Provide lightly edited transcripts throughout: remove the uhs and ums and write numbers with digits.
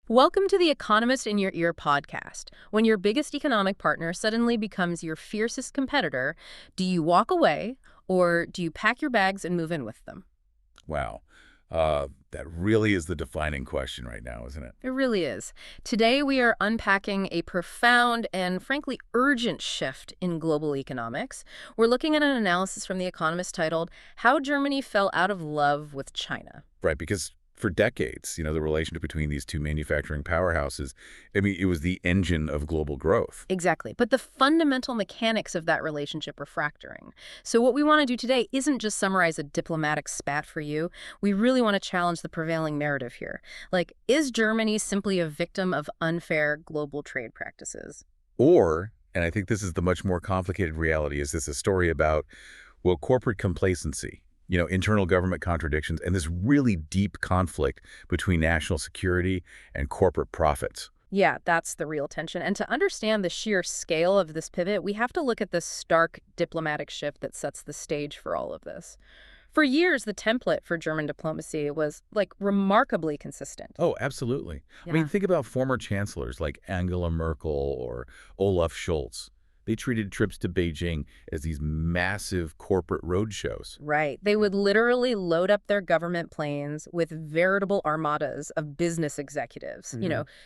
Welcome to the Economist in Your Ear podcast. When your biggest economic partner suddenly becomes your fiercest competitor, do you walk away or do you pack your bags and move in with them? Wow. That really is the defining question right now, isn't it? It really is. Today we are unpacking a profound and frankly urgent shift in global economics. We're looking at an analysis from The Economist titled, How Germany Fell Out of Love with China. Right, because for decades, the relationship between these two manufacturing powerhouses, it was the engine of global growth. Exactly. But the fundamental mechanics of that relationship are fracturing. So what we want to do today isn't just summarize a diplomatic spat for you. We really want to challenge the prevailing narrative here. Like, is Germany simply a victim of unfair global trade practices? Or, and I think this is the much more complicated reality, is this a story about, well, corporate complacency, internal government contradictions, and this really deep conflict between national security and corporate profits? Yeah, that's the real tension. And to understand the sheer scale of this pivot, we have to look at the stark diplomatic shift that sets the stage for all of this. For years, the template for German diplomacy was, remarkably consistent. Oh, absolutely. Yeah. Think about former chancellors like Angela Merkel or Olaf Scholz. They treated trips to Beijing as these massive corporate roadshows. Right. They would literally load up their government planes with veritable armadas of business executives,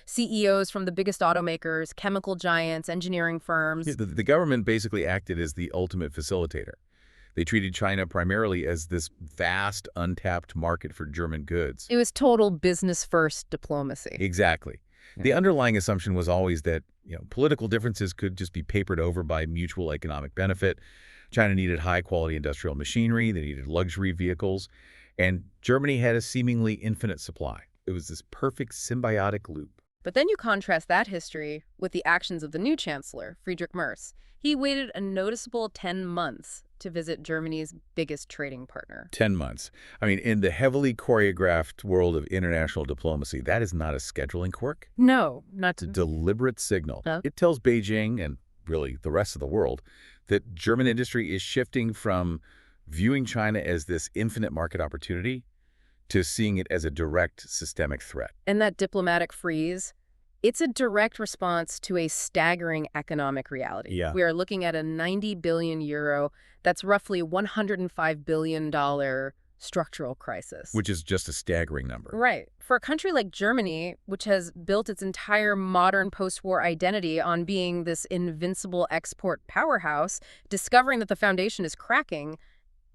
CEOs from the biggest automakers, chemical giants, engineering firms. Yeah, the government basically acted as the ultimate facilitator. They treated China primarily as this vast, untapped market for German goods. It was total business-first diplomacy. Exactly. The underlying assumption was always that political differences could just be papered over by mutual economic benefit. China needed high-quality industrial machinery, they needed luxury vehicles, and Germany had a seemingly infinite supply. It was this perfect symbiotic loop. But then you contrast that history with the actions of the new chancellor, Friedrich Merz. He waited a noticeable 10 months to visit Germany's biggest trading partner. 10 months. In the heavily choreographed world of international diplomacy, that is not a scheduling quirk. No, not It's a deliberate signal. It tells Beijing, and really the rest of the world, that German industry is shifting from viewing China as this infinite market opportunity to seeing it as a direct systemic threat. And that diplomatic freeze, it's a direct response to a staggering economic reality. Yeah. We are looking at a 90 billion euro, that's roughly $105 billion structural crisis. Which is just a staggering number. Right. For a country like Germany, which has built its entire modern post-war identity on being this invincible export powerhouse, discovering that the foundation is cracking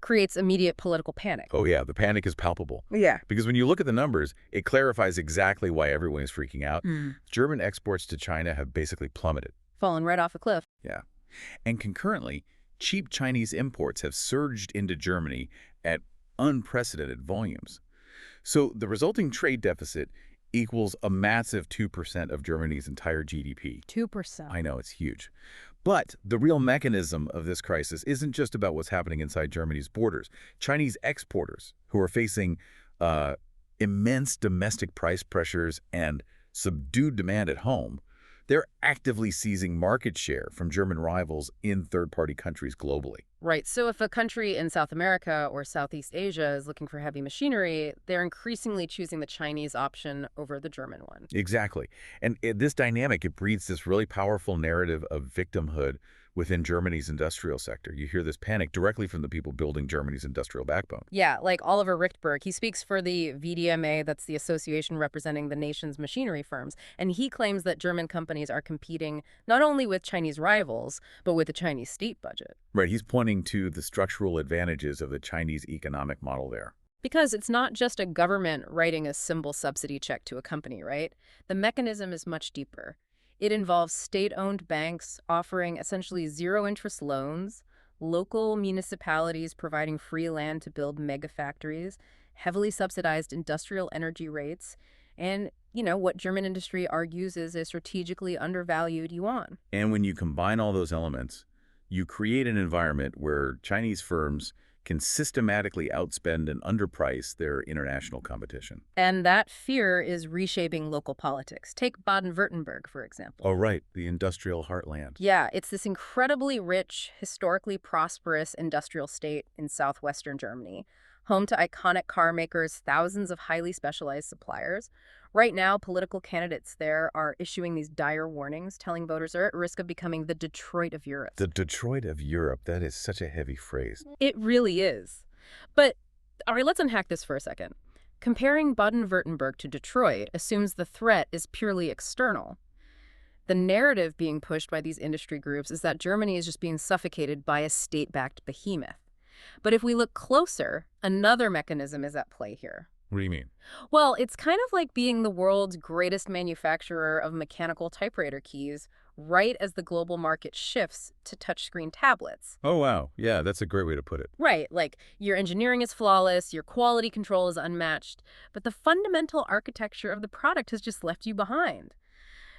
creates immediate political panic. Oh yeah, the panic is palpable. Yeah. Because when you look at the numbers, it clarifies exactly why everyone is freaking out. German exports to China have basically plummeted. Fallen right off a cliff. Yeah. And concurrently, cheap Chinese imports have surged into Germany at unprecedented volumes. So the resulting trade deficit equals a massive 2% of Germany's entire GDP. 2%. I know, it's huge. But the real mechanism of this crisis isn't just about what's happening inside Germany's borders. Chinese exporters, who are facing immense domestic price pressures and subdued demand at home, they're actively seizing market share from German rivals in third-party countries globally. Right. So if a country in South America or Southeast Asia is looking for heavy machinery, they're increasingly choosing the Chinese option over the German one. Exactly. And this dynamic, it breeds this really powerful narrative of victimhood within Germany's industrial sector. You hear this panic directly from the people building Germany's industrial backbone. Yeah, like Oliver Richtberg. He speaks for the VDMA, that's the association representing the nation's machinery firms, and he claims that German companies are competing not only with Chinese rivals, but with the Chinese state budget. Right, he's pointing to the structural advantages of the Chinese economic model there. Because it's not just a government writing a symbol subsidy check to a company, right? The mechanism is much deeper. It involves state-owned banks offering essentially zero-interest loans, local municipalities providing free land to build mega factories, heavily subsidized industrial energy rates, and, what German industry argues is a strategically undervalued yuan. And when you combine all those elements, you create an environment where Chinese firms can systematically outspend and underprice their international competition. And that fear is reshaping local politics. Take Baden-Württemberg, for example. Oh, right, the industrial heartland. Yeah, it's this incredibly rich, historically prosperous industrial state in southwestern Germany, home to iconic car makers, thousands of highly specialized suppliers. Right now, political candidates there are issuing these dire warnings, telling voters they're at risk of becoming the Detroit of Europe. The Detroit of Europe, that is such a heavy phrase. It really is. But, all right, let's unpack this for a second. Comparing Baden-Württemberg to Detroit assumes the threat is purely external. The narrative being pushed by these industry groups is that Germany is just being suffocated by a state-backed behemoth. But if we look closer, another mechanism is at play here. What do you mean? Well, it's kind of like being the world's greatest manufacturer of mechanical typewriter keys right as the global market shifts to touchscreen tablets. Oh, wow. Yeah, that's a great way to put it. Right, like your engineering is flawless, your quality control is unmatched, but the fundamental architecture of the product has just left you behind.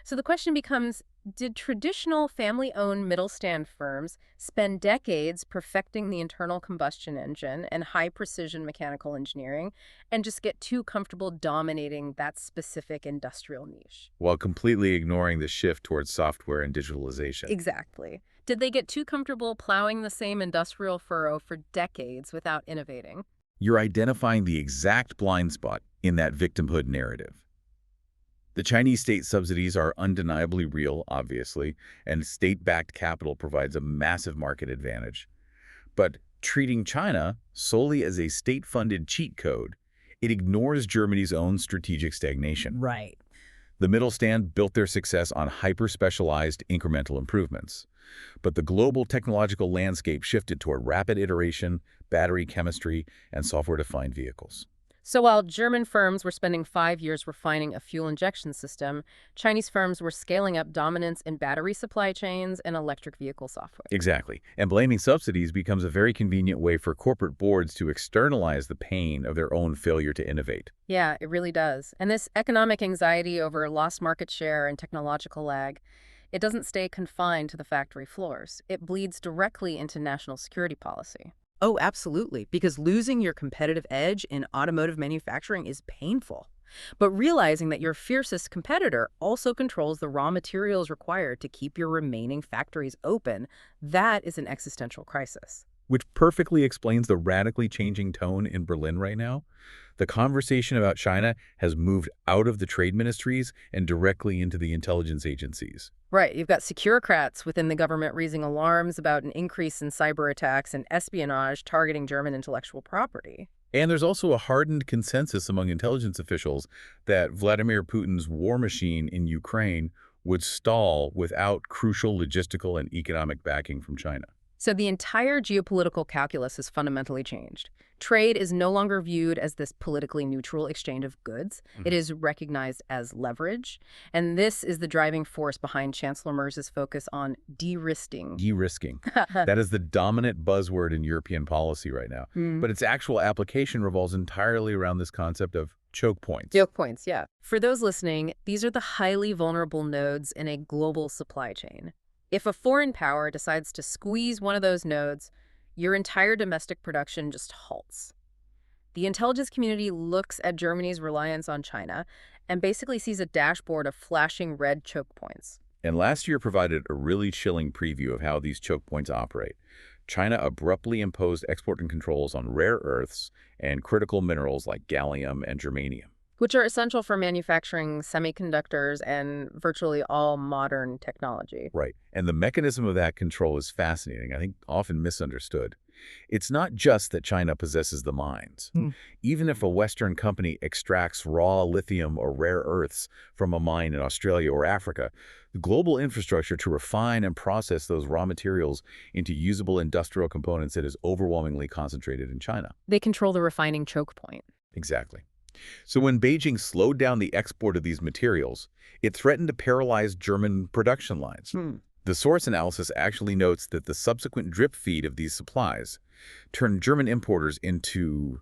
So the question becomes, did traditional family-owned middle-stand firms spend decades perfecting the internal combustion engine and high-precision mechanical engineering and just get too comfortable dominating that specific industrial niche? While completely ignoring the shift towards software and digitalization. Exactly. Did they get too comfortable plowing the same industrial furrow for decades without innovating? You're identifying the exact blind spot in that victimhood narrative. The Chinese state subsidies are undeniably real, obviously, and state-backed capital provides a massive market advantage. But treating China solely as a state-funded cheat code, it ignores Germany's own strategic stagnation. Right. The middle stand built their success on hyper-specialized incremental improvements. But the global technological landscape shifted toward rapid iteration, battery chemistry, and software-defined vehicles. So while German firms were spending 5 years refining a fuel injection system, Chinese firms were scaling up dominance in battery supply chains and electric vehicle software. Exactly. And blaming subsidies becomes a very convenient way for corporate boards to externalize the pain of their own failure to innovate. Yeah, it really does. And this economic anxiety over lost market share and technological lag, it doesn't stay confined to the factory floors. It bleeds directly into national security policy. Oh, absolutely, because losing your competitive edge in automotive manufacturing is painful. But realizing that your fiercest competitor also controls the raw materials required to keep your remaining factories open, that is an existential crisis. Which perfectly explains the radically changing tone in Berlin right now. The conversation about China has moved out of the trade ministries and directly into the intelligence agencies. Right. You've got securocrats within the government raising alarms about an increase in cyber attacks and espionage targeting German intellectual property. And there's also a hardened consensus among intelligence officials that Vladimir Putin's war machine in Ukraine would stall without crucial logistical and economic backing from China. So the entire geopolitical calculus has fundamentally changed. Trade is no longer viewed as this politically neutral exchange of goods. It is recognized as leverage. And this is the driving force behind Chancellor Merz's focus on de-risking. De-risking. That is the dominant buzzword in European policy right now. But its actual application revolves entirely around this concept of choke points. Choke points, yeah. For those listening, these are the highly vulnerable nodes in a global supply chain. If a foreign power decides to squeeze one of those nodes, your entire domestic production just halts. The intelligence community looks at Germany's reliance on China and basically sees a dashboard of flashing red choke points. And last year provided a really chilling preview of how these choke points operate. China abruptly imposed export controls on rare earths and critical minerals like gallium and germanium, which are essential for manufacturing semiconductors and virtually all modern technology. Right. And the mechanism of that control is fascinating, I think often misunderstood. It's not just that China possesses the mines. Even if a Western company extracts raw lithium or rare earths from a mine in Australia or Africa, the global infrastructure to refine and process those raw materials into usable industrial components that is overwhelmingly concentrated in China. They control the refining choke point. Exactly. So when Beijing slowed down the export of these materials, it threatened to paralyze German production lines. The source analysis actually notes that the subsequent drip feed of these supplies turned German importers into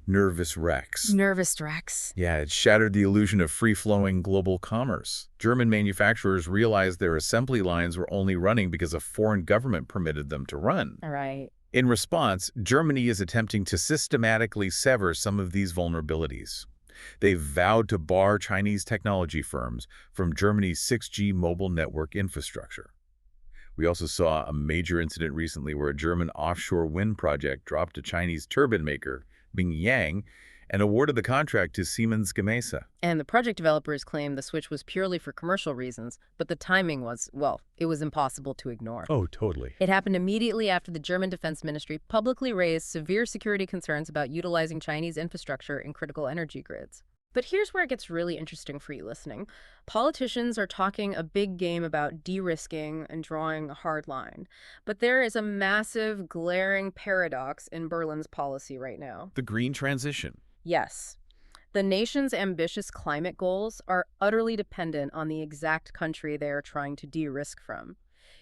nervous wrecks. Nervous wrecks. Yeah, it shattered the illusion of free-flowing global commerce. German manufacturers realized their assembly lines were only running because a foreign government permitted them to run. All right. In response, Germany is attempting to systematically sever some of these vulnerabilities. They've vowed to bar Chinese technology firms from Germany's 6G mobile network infrastructure. We also saw a major incident recently where a German offshore wind project dropped a Chinese turbine maker, Bingyang, and awarded the contract to Siemens Gamesa. And the project developers claim the switch was purely for commercial reasons, but the timing was, well, it was impossible to ignore. Oh, totally. It happened immediately after the German Defense Ministry publicly raised severe security concerns about utilizing Chinese infrastructure in critical energy grids. But here's where it gets really interesting for you listening. Politicians are talking a big game about de-risking and drawing a hard line. But there is a massive, glaring paradox in Berlin's policy right now. The green transition. Yes. The nation's ambitious climate goals are utterly dependent on the exact country they are trying to de-risk from.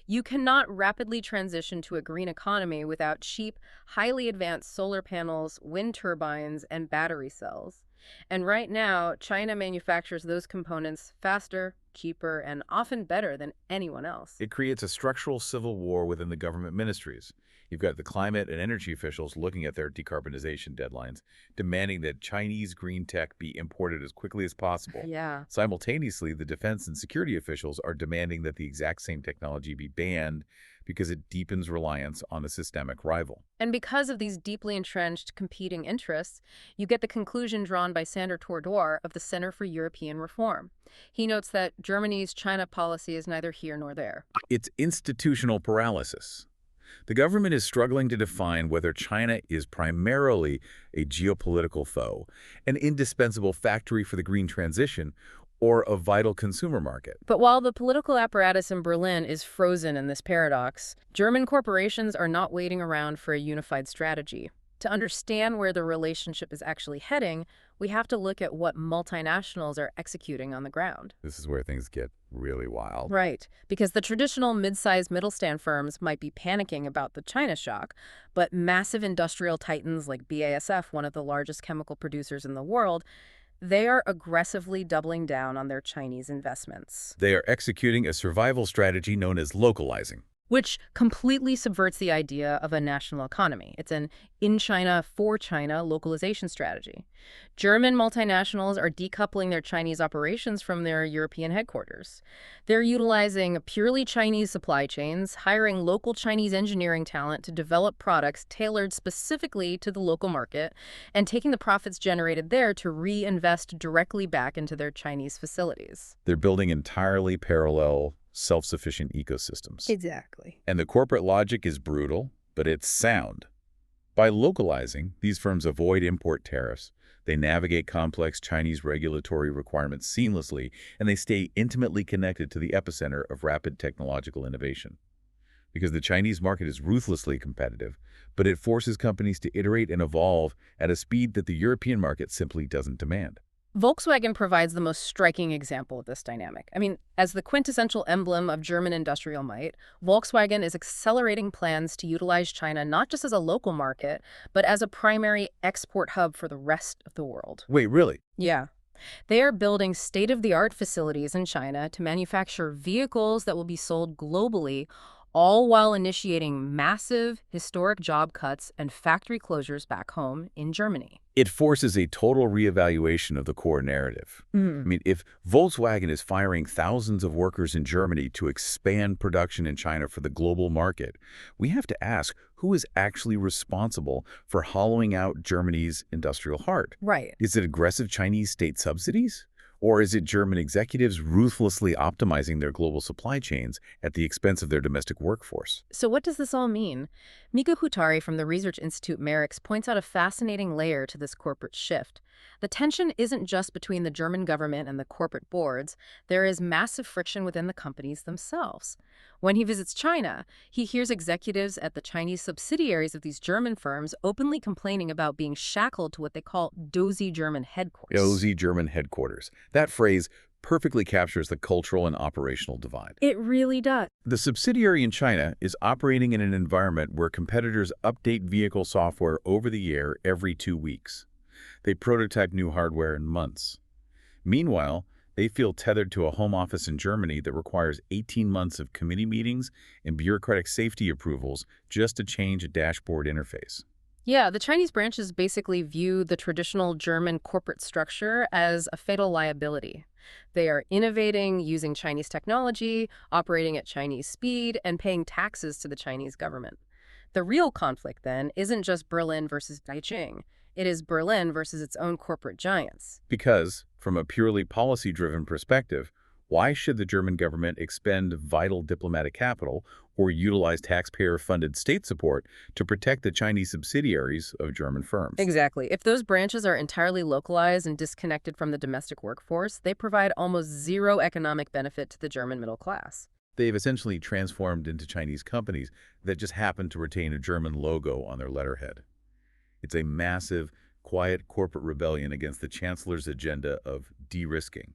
You cannot rapidly transition to a green economy without cheap, highly advanced solar panels, wind turbines, and battery cells. And right now, China manufactures those components faster, cheaper, and often better than anyone else. It creates a structural civil war within the government ministries. You've got the climate and energy officials looking at their decarbonization deadlines, demanding that Chinese green tech be imported as quickly as possible. Yeah. Simultaneously, the defense and security officials are demanding that the exact same technology be banned because it deepens reliance on a systemic rival. And because of these deeply entrenched competing interests, you get the conclusion drawn by Sander Tordor of the Center for European Reform. He notes that Germany's China policy is neither here nor there. It's institutional paralysis. The government is struggling to define whether China is primarily a geopolitical foe, an indispensable factory for the green transition, or a vital consumer market. But while the political apparatus in Berlin is frozen in this paradox, German corporations are not waiting around for a unified strategy. To understand where the relationship is actually heading, we have to look at what multinationals are executing on the ground. This is where things get really wild. Right, because the traditional mid-sized middle-stand firms might be panicking about the China shock, but massive industrial titans like BASF, one of the largest chemical producers in the world, they are aggressively doubling down on their Chinese investments. They are executing a survival strategy known as localizing, which completely subverts the idea of a national economy. It's an in-China, for-China localization strategy. German multinationals are decoupling their Chinese operations from their European headquarters. They're utilizing purely Chinese supply chains, hiring local Chinese engineering talent to develop products tailored specifically to the local market, and taking the profits generated there to reinvest directly back into their Chinese facilities. They're building entirely parallel, self-sufficient ecosystems. Exactly. And the corporate logic is brutal, but it's sound. By localizing, these firms avoid import tariffs, they navigate complex Chinese regulatory requirements seamlessly, and they stay intimately connected to the epicenter of rapid technological innovation. Because the Chinese market is ruthlessly competitive, but it forces companies to iterate and evolve at a speed that the European market simply doesn't demand. Volkswagen provides the most striking example of this dynamic. I mean, as the quintessential emblem of German industrial might, Volkswagen is accelerating plans to utilize China not just as a local market, but as a primary export hub for the rest of the world. Wait, really? Yeah. They are building state-of-the-art facilities in China to manufacture vehicles that will be sold globally, all while initiating massive historic job cuts and factory closures back home in Germany. It forces a total reevaluation of the core narrative. I mean, if Volkswagen is firing thousands of workers in Germany to expand production in China for the global market, we have to ask who is actually responsible for hollowing out Germany's industrial heart. Right. Is it aggressive Chinese state subsidies? Or is it German executives ruthlessly optimizing their global supply chains at the expense of their domestic workforce? So what does this all mean? Mika Hutari from the research institute Merix points out a fascinating layer to this corporate shift. The tension isn't just between the German government and the corporate boards. There is massive friction within the companies themselves. When he visits China, he hears executives at the Chinese subsidiaries of these German firms openly complaining about being shackled to what they call dozy German headquarters. Dozy German headquarters. That phrase perfectly captures the cultural and operational divide. It really does. The subsidiary in China is operating in an environment where competitors update vehicle software over the air every 2 weeks. They prototype new hardware in months. Meanwhile, they feel tethered to a home office in Germany that requires 18 months of committee meetings and bureaucratic safety approvals just to change a dashboard interface. Yeah, the Chinese branches basically view the traditional German corporate structure as a fatal liability. They are innovating, using Chinese technology, operating at Chinese speed, and paying taxes to the Chinese government. The real conflict, then, isn't just Berlin versus Beijing. It is Berlin versus its own corporate giants. Because, from a purely policy-driven perspective, why should the German government expend vital diplomatic capital or utilize taxpayer-funded state support to protect the Chinese subsidiaries of German firms? Exactly. If those branches are entirely localized and disconnected from the domestic workforce, they provide almost zero economic benefit to the German middle class. They've essentially transformed into Chinese companies that just happen to retain a German logo on their letterhead. It's a massive, quiet corporate rebellion against the Chancellor's agenda of de-risking.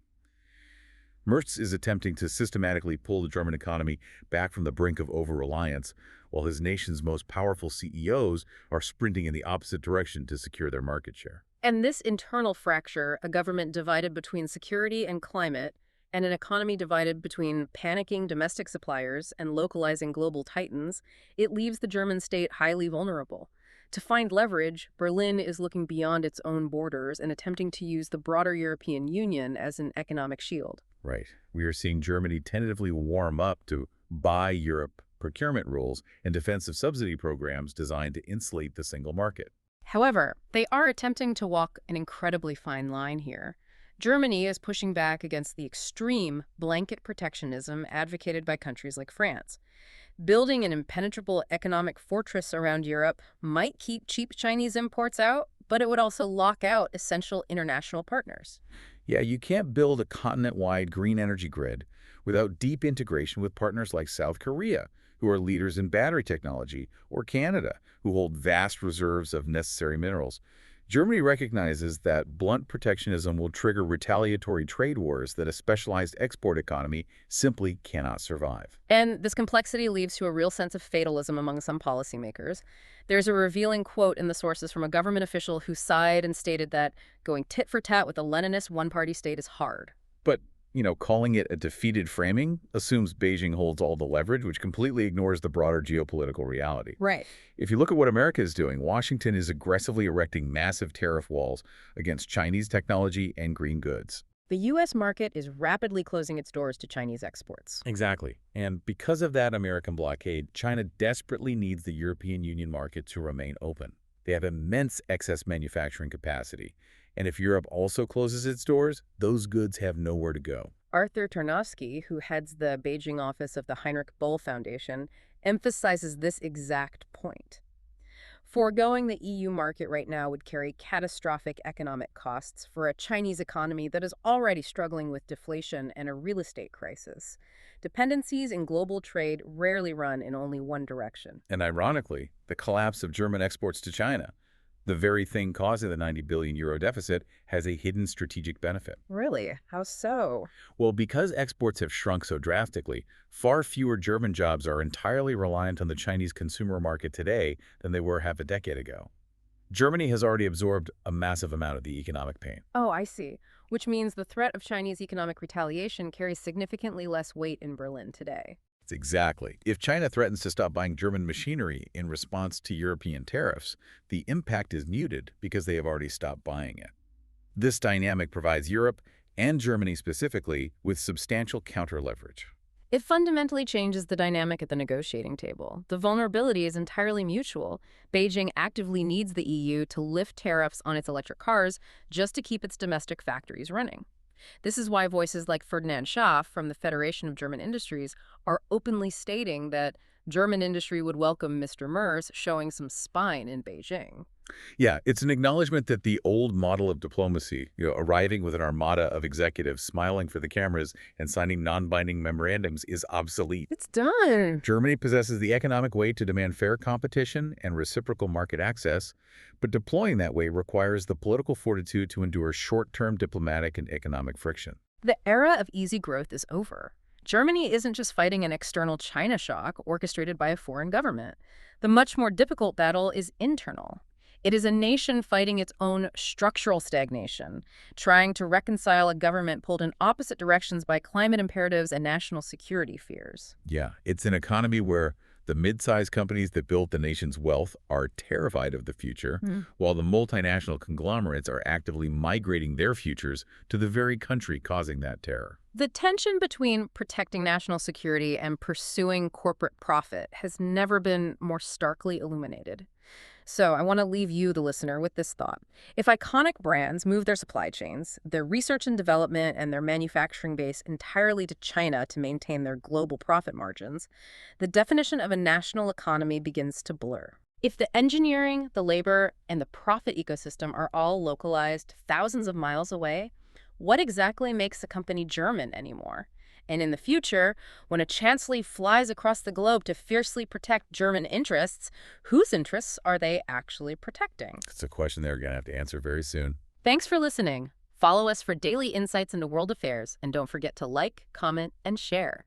Merz is attempting to systematically pull the German economy back from the brink of over-reliance, while his nation's most powerful CEOs are sprinting in the opposite direction to secure their market share. And this internal fracture, a government divided between security and climate, and an economy divided between panicking domestic suppliers and localizing global titans, it leaves the German state highly vulnerable. To find leverage, Berlin is looking beyond its own borders and attempting to use the broader European Union as an economic shield. Right. We are seeing Germany tentatively warm up to buy Europe procurement rules and defensive subsidy programs designed to insulate the single market. However, they are attempting to walk an incredibly fine line here. Germany is pushing back against the extreme blanket protectionism advocated by countries like France. Building an impenetrable economic fortress around Europe might keep cheap Chinese imports out, but it would also lock out essential international partners. Yeah, you can't build a continent-wide green energy grid without deep integration with partners like South Korea, who are leaders in battery technology, or Canada, who hold vast reserves of necessary minerals. Germany recognizes that blunt protectionism will trigger retaliatory trade wars that a specialized export economy simply cannot survive. And this complexity leads to a real sense of fatalism among some policymakers. There's a revealing quote in the sources from a government official who sighed and stated that going tit for tat with a Leninist one-party state is hard. But, calling it a defeated framing assumes Beijing holds all the leverage, which completely ignores the broader geopolitical reality. Right. If you look at what America is doing, Washington is aggressively erecting massive tariff walls against Chinese technology and green goods. The U.S. market is rapidly closing its doors to Chinese exports. Exactly. And because of that American blockade, China desperately needs the European Union market to remain open. They have immense excess manufacturing capacity. And if Europe also closes its doors, those goods have nowhere to go. Arthur Tarnowski, who heads the Beijing office of the Heinrich Böll Foundation, emphasizes this exact point. Foregoing the EU market right now would carry catastrophic economic costs for a Chinese economy that is already struggling with deflation and a real estate crisis. Dependencies in global trade rarely run in only one direction. And ironically, the collapse of German exports to China, the very thing causing the 90 billion euro deficit, has a hidden strategic benefit. Really? How so? Well, because exports have shrunk so drastically, far fewer German jobs are entirely reliant on the Chinese consumer market today than they were half a decade ago. Germany has already absorbed a massive amount of the economic pain. Oh, I see. Which means the threat of Chinese economic retaliation carries significantly less weight in Berlin today. Exactly. If China threatens to stop buying German machinery in response to European tariffs, the impact is muted because they have already stopped buying it. This dynamic provides Europe, and Germany specifically, with substantial counter-leverage. It fundamentally changes the dynamic at the negotiating table. The vulnerability is entirely mutual. Beijing actively needs the EU to lift tariffs on its electric cars just to keep its domestic factories running. This is why voices like Ferdinand Schaaf from the Federation of German Industries are openly stating that German industry would welcome Mr. Merz showing some spine in Beijing. Yeah, it's an acknowledgement that the old model of diplomacy, arriving with an armada of executives smiling for the cameras and signing non-binding memorandums, is obsolete. It's done. Germany possesses the economic weight to demand fair competition and reciprocal market access, but deploying that weight requires the political fortitude to endure short-term diplomatic and economic friction. The era of easy growth is over. Germany isn't just fighting an external China shock orchestrated by a foreign government. The much more difficult battle is internal. It is a nation fighting its own structural stagnation, trying to reconcile a government pulled in opposite directions by climate imperatives and national security fears. Yeah, it's an economy where the mid-sized companies that built the nation's wealth are terrified of the future, while the multinational conglomerates are actively migrating their futures to the very country causing that terror. The tension between protecting national security and pursuing corporate profit has never been more starkly illuminated. So I want to leave you, the listener, with this thought. If iconic brands move their supply chains, their research and development, and their manufacturing base entirely to China to maintain their global profit margins, the definition of a national economy begins to blur. If the engineering, the labor, and the profit ecosystem are all localized thousands of miles away, what exactly makes a company German anymore? And in the future, when a chancellor flies across the globe to fiercely protect German interests, whose interests are they actually protecting? It's a question they're going to have to answer very soon. Thanks for listening. Follow us for daily insights into world affairs, and don't forget to like, comment, and share.